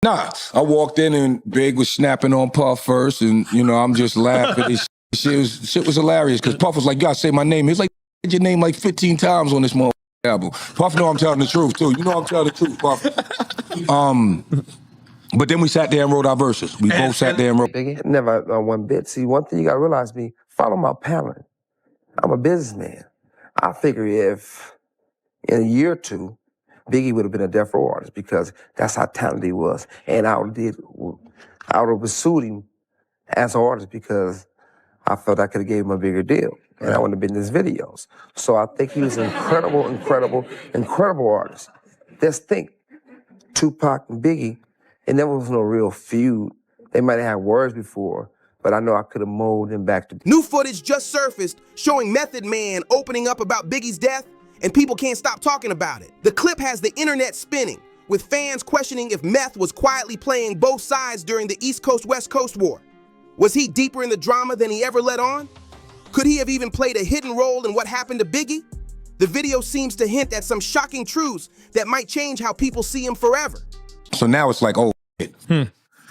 Nah, I walked in and Big was snapping on Puff first, and you know I'm just laughing. Shit was hilarious because Puff was like, "You gotta say my name." He was like, "Said your name like 15 times on this motherfucking album." Puff know I'm telling the truth too. You know I'm telling the truth, Puff. But then we sat there and wrote our verses. We both sat there and wrote. Biggie, never one bit. See, one thing you gotta realize me, follow my pattern. I'm a businessman. I figure if in a year or two, Biggie would have been a death row artist because that's how talented he was. And I would have pursued him as an artist because I felt I could have gave him a bigger deal. And I wouldn't have been in his videos. So I think he was an incredible artist. Just think, Tupac and Biggie, and there was no real feud. They might have had words before, but I know I could have molded them back to... New footage just surfaced showing Method Man opening up about Biggie's death, and people can't stop talking about it. The clip has the internet spinning, with fans questioning if Meth was quietly playing both sides during the East Coast-West Coast war. Was he deeper in the drama than he ever let on? Could he have even played a hidden role in what happened to Biggie? The video seems to hint at some shocking truths that might change how people see him forever. So now it's like, oh, shit.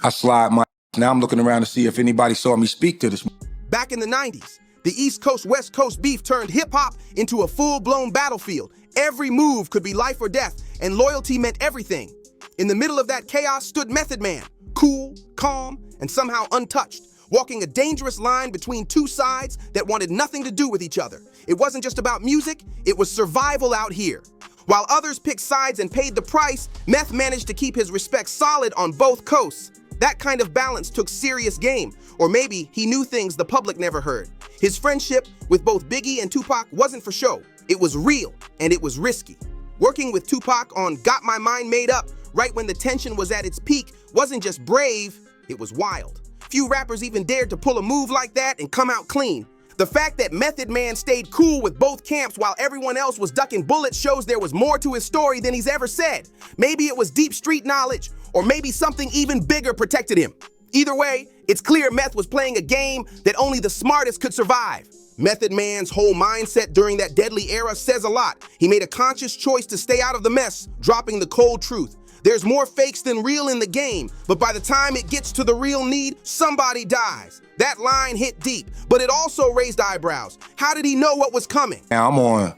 I slide my... Now I'm looking around to see if anybody saw me speak to this. Back in the 90s, the East Coast-West Coast beef turned hip-hop into a full-blown battlefield. Every move could be life or death, and loyalty meant everything. In the middle of that chaos stood Method Man, cool, calm, and somehow untouched, walking a dangerous line between two sides that wanted nothing to do with each other. It wasn't just about music, it was survival out here. While others picked sides and paid the price, Meth managed to keep his respect solid on both coasts. That kind of balance took serious game, or maybe he knew things the public never heard. His friendship with both Biggie and Tupac wasn't for show. It was real, and it was risky. Working with Tupac on Got My Mind Made Up right when the tension was at its peak wasn't just brave, it was wild. Few rappers even dared to pull a move like that and come out clean. The fact that Method Man stayed cool with both camps while everyone else was ducking bullets shows there was more to his story than he's ever said. Maybe it was deep street knowledge, or maybe something even bigger protected him. Either way, it's clear Meth was playing a game that only the smartest could survive. Method Man's whole mindset during that deadly era says a lot. He made a conscious choice to stay out of the mess, dropping the cold truth. There's more fakes than real in the game, but by the time it gets to the real need, somebody dies. That line hit deep, but it also raised eyebrows. How did he know what was coming? Now I'm on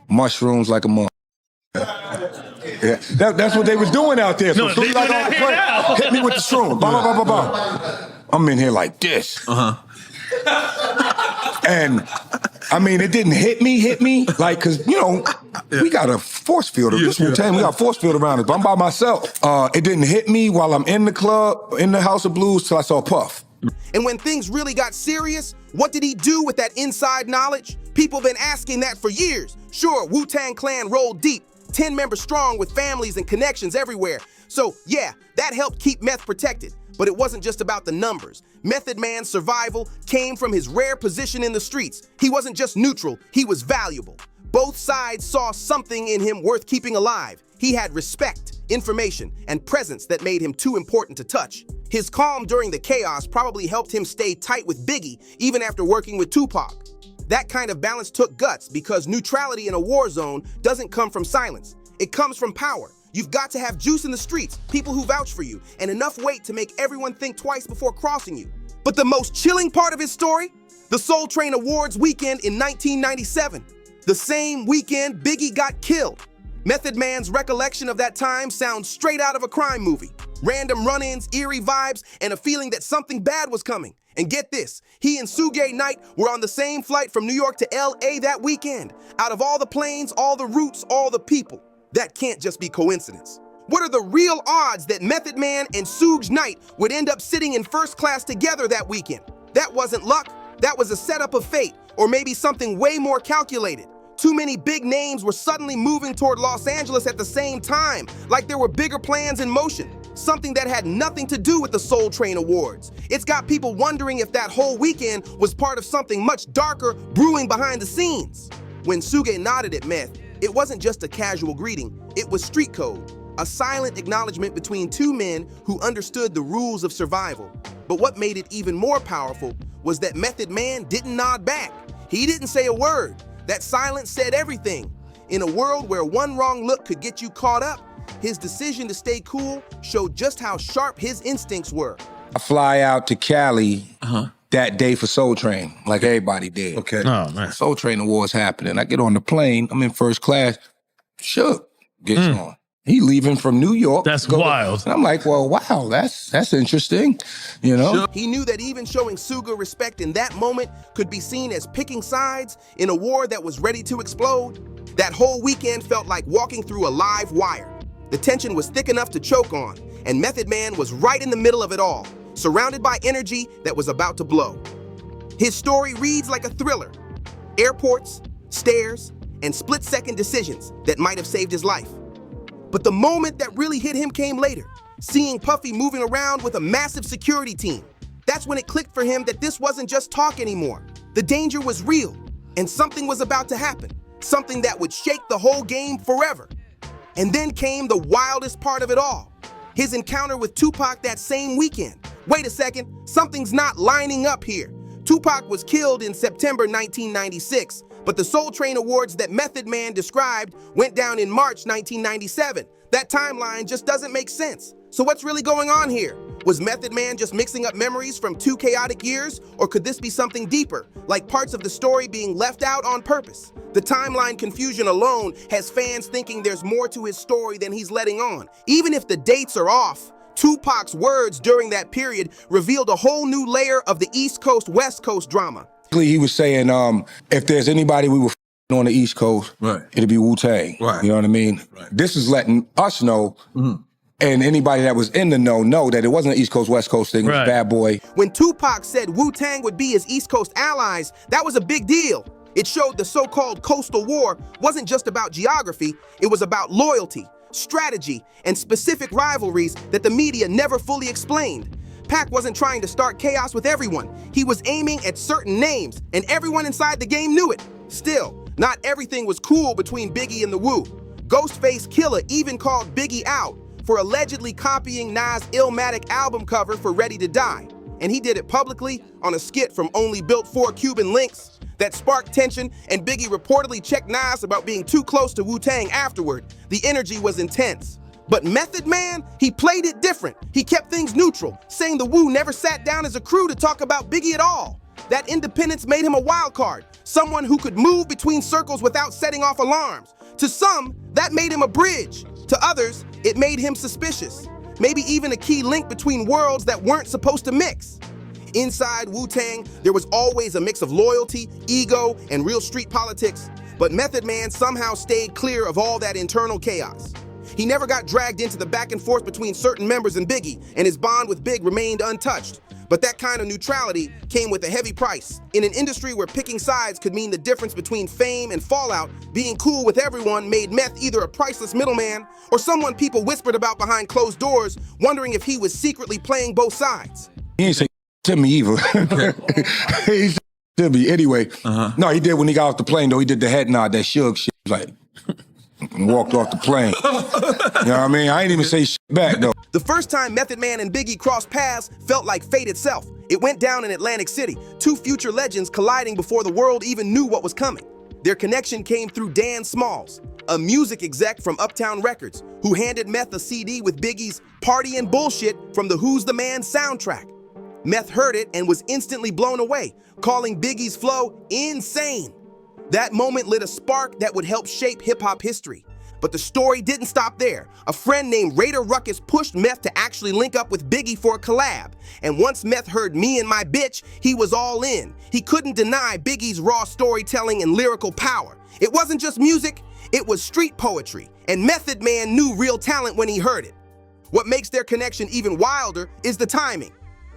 mushrooms like a mother. Yeah, that's what they was doing out there. So soon as I got on the plane, hit me with the shroom. Blah, blah, blah, blah, blah. I'm in here like this. And I mean, it didn't hit me, like, cause you know, we got a force field. This Wu-Tang, we got a force field around us, but I'm by myself. It didn't hit me while I'm in the club, in the House of Blues, till I saw Puff. And when things really got serious, what did he do with that inside knowledge? People been asking that for years. Sure, Wu-Tang Clan rolled deep, 10 members strong with families and connections everywhere. So yeah, that helped keep Meth protected. But it wasn't just about the numbers. Method Man's survival came from his rare position in the streets. He wasn't just neutral, he was valuable. Both sides saw something in him worth keeping alive. He had respect, information, and presence that made him too important to touch. His calm during the chaos probably helped him stay tight with Biggie, even after working with Tupac. That kind of balance took guts because neutrality in a war zone doesn't come from silence. It comes from power. You've got to have juice in the streets, people who vouch for you, and enough weight to make everyone think twice before crossing you. But the most chilling part of his story? The Soul Train Awards weekend in 1997. The same weekend Biggie got killed. Method Man's recollection of that time sounds straight out of a crime movie. Random run-ins, eerie vibes, and a feeling that something bad was coming. And get this, he and Suge Knight were on the same flight from New York to LA that weekend. Out of all the planes, all the routes, all the people. That can't just be coincidence. What are the real odds that Method Man and Suge Knight would end up sitting in first class together that weekend? That wasn't luck, that was a setup of fate, or maybe something way more calculated. Too many big names were suddenly moving toward Los Angeles at the same time, like there were bigger plans in motion, something that had nothing to do with the Soul Train Awards. It's got people wondering if that whole weekend was part of something much darker brewing behind the scenes. When Suge nodded at Meth, it wasn't just a casual greeting, it was street code, a silent acknowledgement between two men who understood the rules of survival. But what made it even more powerful was that Method Man didn't nod back. He didn't say a word. That silence said everything. In a world where one wrong look could get you caught up, His decision to stay cool showed just how sharp his instincts were. I fly out to Cali that day for Soul Train, like everybody did. Okay. Oh, man. Soul Train Awards happening. I get on the plane. I'm in first class. Shook gets on. He leaving from New York. That's wild. And I'm like, well, wow, that's interesting. You know? He knew that even showing Suga respect in that moment could be seen as picking sides in a war that was ready to explode. That whole weekend felt like walking through a live wire. The tension was thick enough to choke on, and Method Man was right in the middle of it all, surrounded by energy that was about to blow. His story reads like a thriller. Airports, stairs, and split-second decisions that might have saved his life. But the moment that really hit him came later, seeing Puffy moving around with a massive security team. That's when it clicked for him that this wasn't just talk anymore. The danger was real, and something was about to happen, something that would shake the whole game forever. And then came the wildest part of it all, his encounter with Tupac that same weekend. Wait a second, something's not lining up here. Tupac was killed in September 1996, but the Soul Train Awards that Method Man described went down in March 1997. That timeline just doesn't make sense. So what's really going on here? Was Method Man just mixing up memories from 2 chaotic years? Or could this be something deeper, like parts of the story being left out on purpose? The timeline confusion alone has fans thinking there's more to his story than he's letting on. Even if the dates are off, Tupac's words during that period revealed a whole new layer of the East Coast, West Coast drama. He was saying, if there's anybody we were on the East Coast, it'd be Wu-Tang. Right. You know what I mean? Right. This is letting us know, and anybody that was in the know that it wasn't an East Coast, West Coast thing. It was Bad Boy. When Tupac said Wu-Tang would be his East Coast allies, that was a big deal. It showed the so-called coastal war wasn't just about geography, it was about loyalty, strategy, and specific rivalries that the media never fully explained. Pac wasn't trying to start chaos with everyone. He was aiming at certain names, and everyone inside the game knew it. Still, not everything was cool between Biggie and the Wu. Ghostface Killah even called Biggie out for allegedly copying Nas' Illmatic album cover for Ready to Die. And he did it publicly on a skit from Only Built for Cuban Links that sparked tension, and Biggie reportedly checked Nas about being too close to Wu-Tang afterward. The energy was intense. But Method Man, he played it different. He kept things neutral, saying the Wu never sat down as a crew to talk about Biggie at all. That independence made him a wild card, someone who could move between circles without setting off alarms. To some, that made him a bridge. To others, it made him suspicious. Maybe even a key link between worlds that weren't supposed to mix. Inside Wu-Tang, there was always a mix of loyalty, ego, and real street politics. But Method Man somehow stayed clear of all that internal chaos. He never got dragged into the back and forth between certain members and Biggie, and his bond with Big remained untouched. But that kind of neutrality came with a heavy price. In an industry where picking sides could mean the difference between fame and fallout, being cool with everyone made Meth either a priceless middleman or someone people whispered about behind closed doors, wondering if he was secretly playing both sides. He ain't say to me either. He said to me anyway. No, he did when he got off the plane though. He did the head nod, that shug shit, like, and walked off the plane. You know what I mean? I ain't even say shit back though. The first time Method Man and Biggie crossed paths felt like fate itself. It went down in Atlantic City, 2 future legends colliding before the world even knew what was coming. Their connection came through Dan Smalls, a music exec from Uptown Records, who handed Meth a CD with Biggie's Party and Bullshit from the Who's the Man soundtrack. Meth heard it and was instantly blown away, calling Biggie's flow insane. That moment lit a spark that would help shape hip-hop history. But the story didn't stop there. A friend named Raider Ruckus pushed Meth to actually link up with Biggie for a collab. And once Meth heard Me and My Bitch, he was all in. He couldn't deny Biggie's raw storytelling and lyrical power. It wasn't just music, it was street poetry. And Method Man knew real talent when he heard it. What makes their connection even wilder is the timing.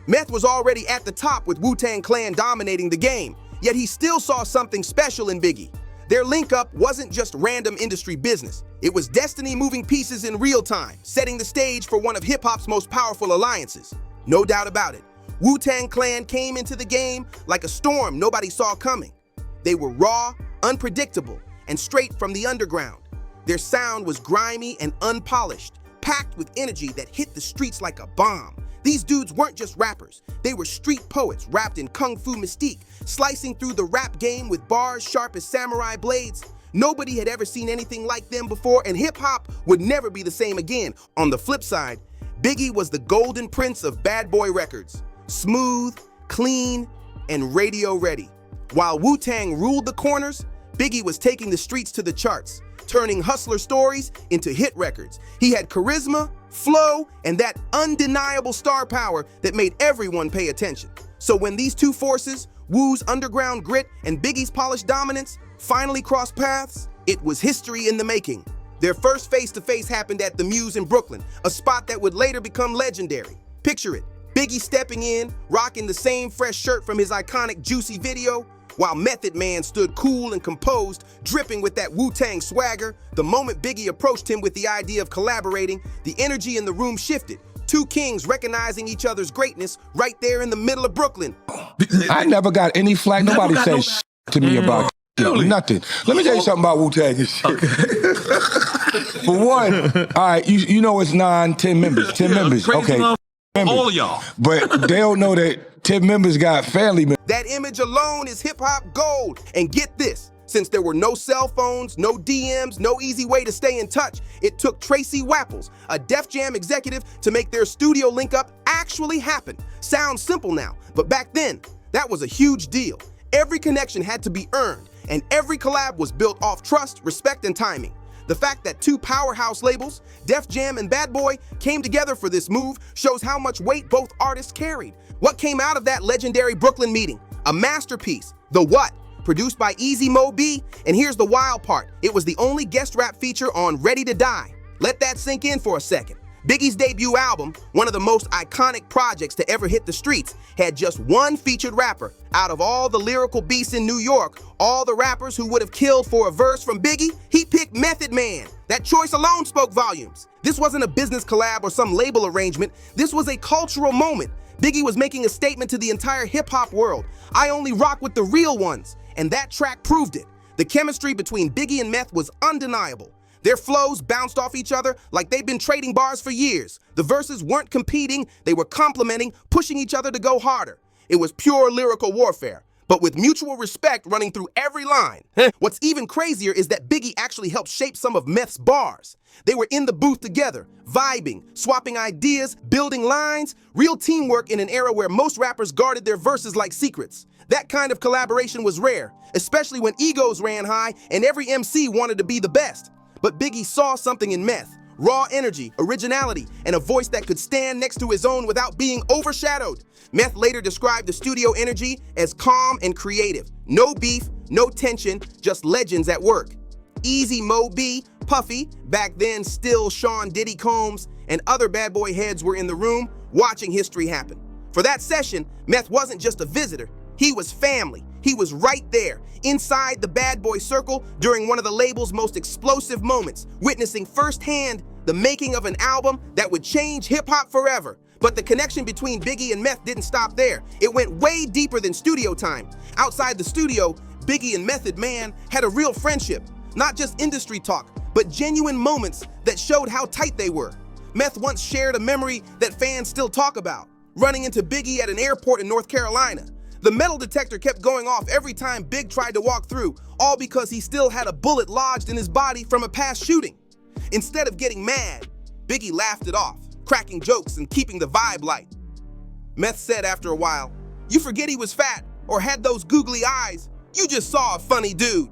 Meth was already at the top with Wu-Tang Clan dominating the game, yet he still saw something special in Biggie. Their link-up wasn't just random industry business. It was destiny moving pieces in real time, setting the stage for one of hip-hop's most powerful alliances. No doubt about it, Wu-Tang Clan came into the game like a storm nobody saw coming. They were raw, unpredictable, and straight from the underground. Their sound was grimy and unpolished, packed with energy that hit the streets like a bomb. These dudes weren't just rappers, they were street poets wrapped in kung fu mystique, slicing through the rap game with bars sharp as samurai blades. Nobody had ever seen anything like them before, and hip-hop would never be the same again. On the flip side, Biggie was the golden prince of bad boy records. Smooth, clean, and radio ready. While Wu-Tang ruled the corners, Biggie was taking the streets to the charts, turning hustler stories into hit records. He had charisma, flow, and that undeniable star power that made everyone pay attention. So when these two forces, Wu's underground grit and Biggie's polished dominance, finally crossed paths, it was history in the making. Their first face-to-face happened at the Muse in Brooklyn, a spot that would later become legendary. Picture it, Biggie stepping in, rocking the same fresh shirt from his iconic Juicy video, while Method Man stood cool and composed, dripping with that Wu-Tang swagger. The moment Biggie approached him with the idea of collaborating, the energy in the room shifted. Two kings recognizing each other's greatness right there in the middle of Brooklyn. I never got any flack. Nobody says shit to me about nothing. Let me tell you something about Wu-Tang and shit. For one, all right, you know it's 10 members. 10 members, okay. All of y'all. But they don't know that 10 members got family members. That image alone is hip-hop gold. And get this, since there were no cell phones, no DMs, no easy way to stay in touch, it took Tracy Wapples, a Def Jam executive, to make their studio link-up actually happen. Sounds simple now, but back then, that was a huge deal. Every connection had to be earned, and every collab was built off trust, respect, and timing. The fact that two powerhouse labels, Def Jam and Bad Boy, came together for this move shows how much weight both artists carried. What came out of that legendary Brooklyn meeting? A masterpiece, The What? Produced by Easy Mo B, and here's the wild part. It was the only guest rap feature on Ready to Die. Let that sink in for a second. Biggie's debut album, one of the most iconic projects to ever hit the streets, had just one featured rapper. Out of all the lyrical beasts in New York, all the rappers who would have killed for a verse from Biggie, he picked Method Man. That choice alone spoke volumes. This wasn't a business collab or some label arrangement. This was a cultural moment. Biggie was making a statement to the entire hip-hop world. I only rock with the real ones. And that track proved it. The chemistry between Biggie and Meth was undeniable. Their flows bounced off each other like they'd been trading bars for years. The verses weren't competing, they were complementing, pushing each other to go harder. It was pure lyrical warfare, but with mutual respect running through every line. What's even crazier is that Biggie actually helped shape some of Meth's bars. They were in the booth together, vibing, swapping ideas, building lines, real teamwork in an era where most rappers guarded their verses like secrets. That kind of collaboration was rare, especially when egos ran high and every MC wanted to be the best. But Biggie saw something in Meth, raw energy, originality, and a voice that could stand next to his own without being overshadowed. Meth later described the studio energy as calm and creative. No beef, no tension, just legends at work. Easy Mo B, Puffy, back then still Sean Diddy Combs, and other bad boy heads were in the room watching history happen. For that session, Meth wasn't just a visitor, he was family. He was right there, inside the bad boy circle during one of the label's most explosive moments, witnessing firsthand the making of an album that would change hip-hop forever. But the connection between Biggie and Meth didn't stop there. It went way deeper than studio time. Outside the studio, Biggie and Method Man had a real friendship. Not just industry talk, but genuine moments that showed how tight they were. Meth once shared a memory that fans still talk about, running into Biggie at an airport in North Carolina. The metal detector kept going off every time Big tried to walk through, all because he still had a bullet lodged in his body from a past shooting. Instead of getting mad, Biggie laughed it off, cracking jokes and keeping the vibe light. Meth said after a while, "You forget he was fat or had those googly eyes. You just saw a funny dude."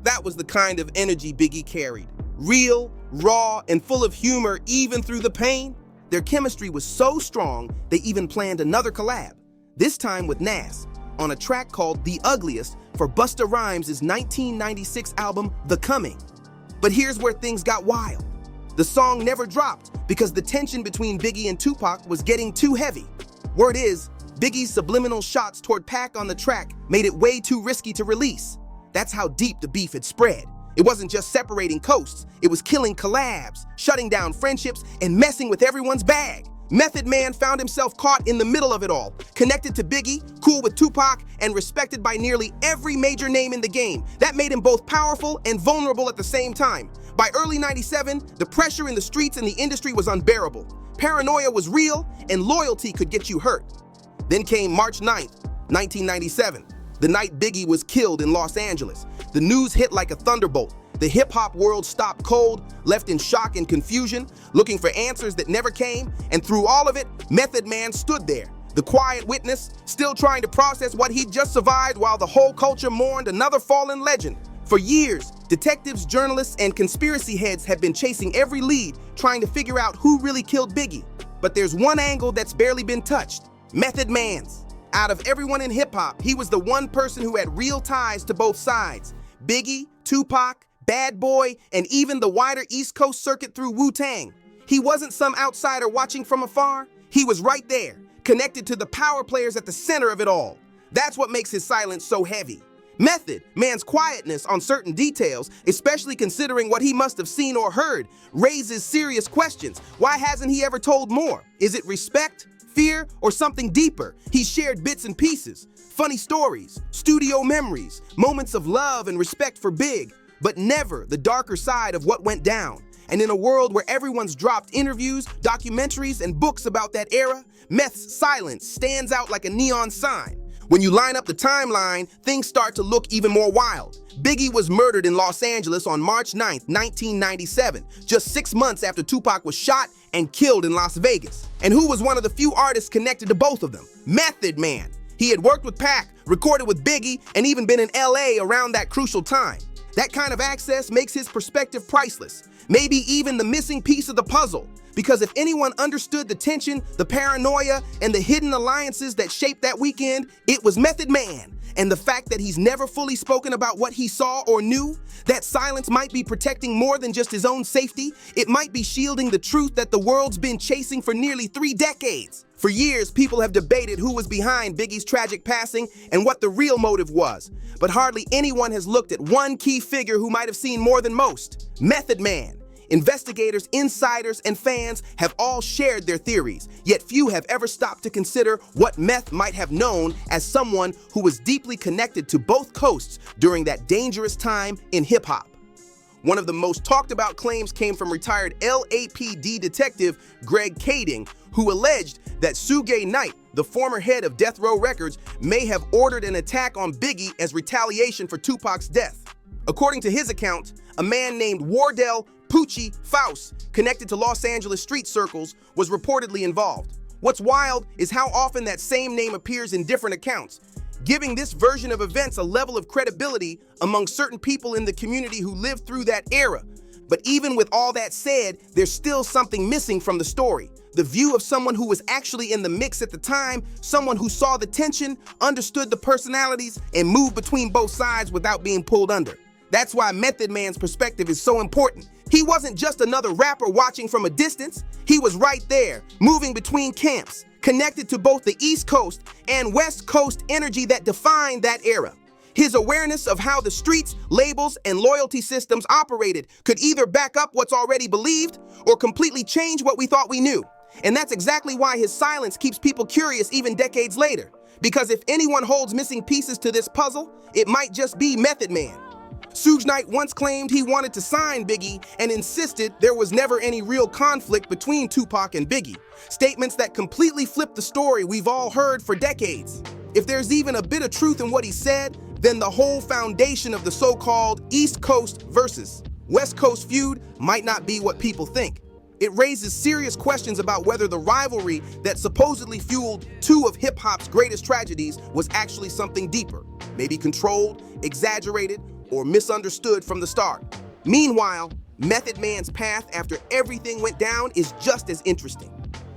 That was the kind of energy Biggie carried. Real, raw, and full of humor even through the pain. Their chemistry was so strong, they even planned another collab. This time with Nas, on a track called The Ugliest for Busta Rhymes' 1996 album, The Coming. But here's where things got wild. The song never dropped because the tension between Biggie and Tupac was getting too heavy. Word is, Biggie's subliminal shots toward Pac on the track made it way too risky to release. That's how deep the beef had spread. It wasn't just separating coasts, it was killing collabs, shutting down friendships, and messing with everyone's bag. Method Man found himself caught in the middle of it all, connected to Biggie, cool with Tupac, and respected by nearly every major name in the game. That made him both powerful and vulnerable at the same time. By early '97, the pressure in the streets and the industry was unbearable. Paranoia was real, and loyalty could get you hurt. Then came March 9th, 1997, the night Biggie was killed in Los Angeles. the news hit like a thunderbolt. The hip-hop world stopped cold, left in shock and confusion, looking for answers that never came, and through all of it, Method Man stood there, the quiet witness, still trying to process what he'd just survived while the whole culture mourned another fallen legend. For years, detectives, journalists, and conspiracy heads have been chasing every lead, trying to figure out who really killed Biggie. But there's one angle that's barely been touched: Method Man's. Out of everyone in hip-hop, he was the one person who had real ties to both sides. Biggie, Tupac, Bad Boy, and even the wider East Coast circuit through Wu-Tang. He wasn't some outsider watching from afar. He was right there, connected to the power players at the center of it all. That's what makes his silence so heavy. Method Man's quietness on certain details, especially considering what he must have seen or heard, raises serious questions. Why hasn't he ever told more? Is it respect, fear, or something deeper? He shared bits and pieces, funny stories, studio memories, moments of love and respect for Big, but never the darker side of what went down. And in a world where everyone's dropped interviews, documentaries, and books about that era, Meth's silence stands out like a neon sign. When you line up the timeline, things start to look even more wild. Biggie was murdered in Los Angeles on March 9, 1997, just 6 months after Tupac was shot and killed in Las Vegas. And who was one of the few artists connected to both of them? Method Man. He had worked with Pac, recorded with Biggie, and even been in LA around that crucial time. That kind of access makes his perspective priceless, maybe even the missing piece of the puzzle. Because if anyone understood the tension, the paranoia, and the hidden alliances that shaped that weekend, it was Method Man. And the fact that he's never fully spoken about what he saw or knew, that silence might be protecting more than just his own safety. It might be shielding the truth that the world's been chasing for nearly 3 decades. For years, people have debated who was behind Biggie's tragic passing and what the real motive was. But hardly anyone has looked at one key figure who might have seen more than most: Method Man. Investigators, insiders, and fans have all shared their theories, yet few have ever stopped to consider what Meth might have known as someone who was deeply connected to both coasts during that dangerous time in hip-hop. One of the most talked about claims came from retired LAPD detective Greg Kading, who alleged that Suge Knight, the former head of Death Row Records, may have ordered an attack on Biggie as retaliation for Tupac's death. According to his account, a man named Wardell Poochie Faust, connected to Los Angeles street circles, was reportedly involved. What's wild is how often that same name appears in different accounts, giving this version of events a level of credibility among certain people in the community who lived through that era. But even with all that said, there's still something missing from the story. The view of someone who was actually in the mix at the time, someone who saw the tension, understood the personalities, and moved between both sides without being pulled under. That's why Method Man's perspective is so important. He wasn't just another rapper watching from a distance. He was right there, moving between camps, connected to both the East Coast and West Coast energy that defined that era. His awareness of how the streets, labels, and loyalty systems operated could either back up what's already believed or completely change what we thought we knew. And that's exactly why his silence keeps people curious even decades later. Because if anyone holds missing pieces to this puzzle, it might just be Method Man. Suge Knight once claimed he wanted to sign Biggie and insisted there was never any real conflict between Tupac and Biggie. Statements that completely flip the story we've all heard for decades. If there's even a bit of truth in what he said, then the whole foundation of the so-called East Coast versus West Coast feud might not be what people think. It raises serious questions about whether the rivalry that supposedly fueled 2 of hip-hop's greatest tragedies was actually something deeper, maybe controlled, exaggerated, or misunderstood from the start. Meanwhile, Method Man's path after everything went down is just as interesting.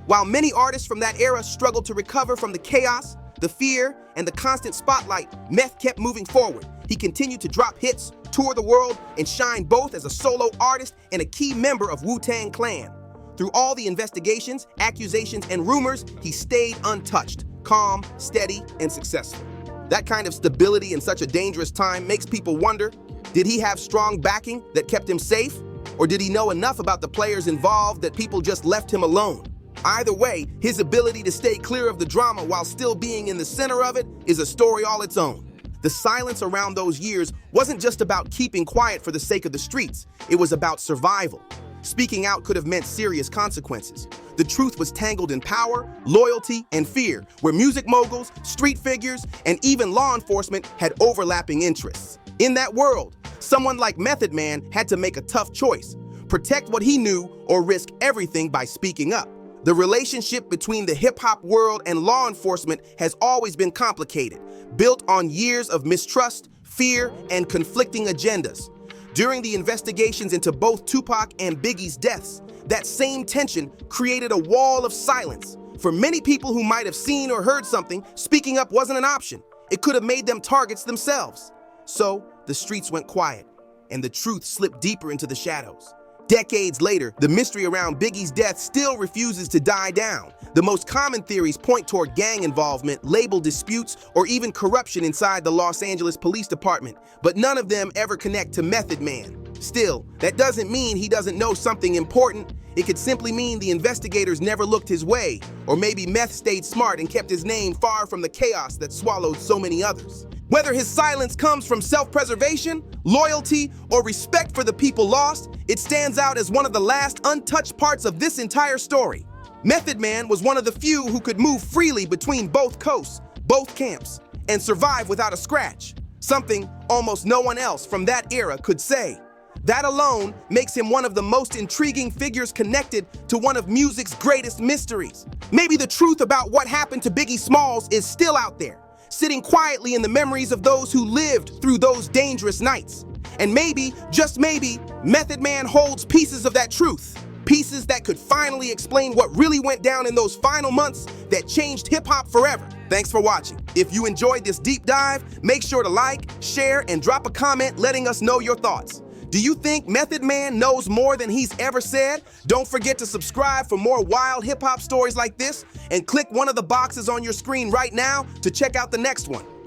While many artists from that era struggled to recover from the chaos, the fear, and the constant spotlight, Meth kept moving forward. He continued to drop hits, tour the world, and shine both as a solo artist and a key member of Wu-Tang Clan. Through all the investigations, accusations, and rumors, he stayed untouched, calm, steady, and successful. That kind of stability in such a dangerous time makes people wonder, did he have strong backing that kept him safe? Or did he know enough about the players involved that people just left him alone? Either way, his ability to stay clear of the drama while still being in the center of it is a story all its own. The silence around those years wasn't just about keeping quiet for the sake of the streets. It was about survival. Speaking out could have meant serious consequences. The truth was tangled in power, loyalty, and fear, where music moguls, street figures, and even law enforcement had overlapping interests. In that world, someone like Method Man had to make a tough choice: protect what he knew or risk everything by speaking up. The relationship between the hip-hop world and law enforcement has always been complicated, built on years of mistrust, fear, and conflicting agendas. During the investigations into both Tupac and Biggie's deaths, that same tension created a wall of silence. For many people who might have seen or heard something, speaking up wasn't an option. It could have made them targets themselves. So, the streets went quiet, and the truth slipped deeper into the shadows. Decades later, the mystery around Biggie's death still refuses to die down. The most common theories point toward gang involvement, label disputes, or even corruption inside the Los Angeles Police Department, but none of them ever connect to Method Man. Still, that doesn't mean he doesn't know something important. It could simply mean the investigators never looked his way, or maybe Meth stayed smart and kept his name far from the chaos that swallowed so many others. Whether his silence comes from self-preservation, loyalty, or respect for the people lost, it stands out as one of the last untouched parts of this entire story. Method Man was one of the few who could move freely between both coasts, both camps, and survive without a scratch, something almost no one else from that era could say. That alone makes him one of the most intriguing figures connected to one of music's greatest mysteries. Maybe the truth about what happened to Biggie Smalls is still out there, sitting quietly in the memories of those who lived through those dangerous nights. And maybe, just maybe, Method Man holds pieces of that truth. Pieces that could finally explain what really went down in those final months that changed hip-hop forever. Thanks for watching. If you enjoyed this deep dive, make sure to like, share, and drop a comment letting us know your thoughts. Do you think Method Man knows more than he's ever said? Don't forget to subscribe for more wild hip-hop stories like this, and click one of the boxes on your screen right now to check out the next one.